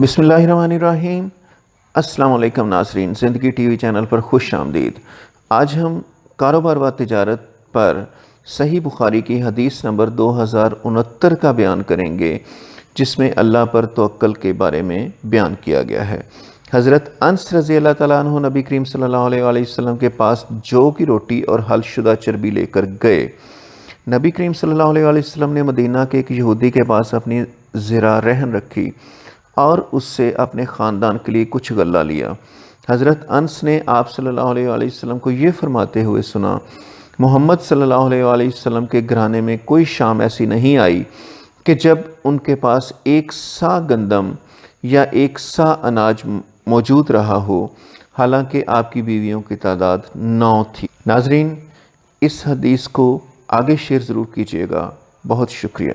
بسم اللہ الرحمن الرحیم۔ السلام علیکم ناظرین، زندگی ٹی وی چینل پر خوش آمدید۔ آج ہم کاروبار و تجارت پر صحیح بخاری کی حدیث نمبر 2069 کا بیان کریں گے، جس میں اللہ پر توکل کے بارے میں بیان کیا گیا ہے۔ حضرت انس رضی اللہ تعالیٰ عنہ نبی کریم صلی اللہ علیہ وآلہ وسلم کے پاس جو کی روٹی اور حل شدہ چربی لے کر گئے۔ نبی کریم صلی اللہ علیہ وآلہ وسلم نے مدینہ کے ایک یہودی کے پاس اپنی زرع رہن رکھی اور اس سے اپنے خاندان کے لیے کچھ غلہ لیا۔ حضرت انس نے آپ صلی اللہ علیہ وآلہ وسلم کو یہ فرماتے ہوئے سنا، محمد صلی اللہ علیہ وآلہ وسلم کے گھرانے میں کوئی شام ایسی نہیں آئی کہ جب ان کے پاس ایک سا گندم یا ایک سا اناج موجود رہا ہو، حالانکہ آپ کی بیویوں کی تعداد 9 تھی۔ ناظرین، اس حدیث کو آگے شیئر ضرور کیجیے گا۔ بہت شکریہ۔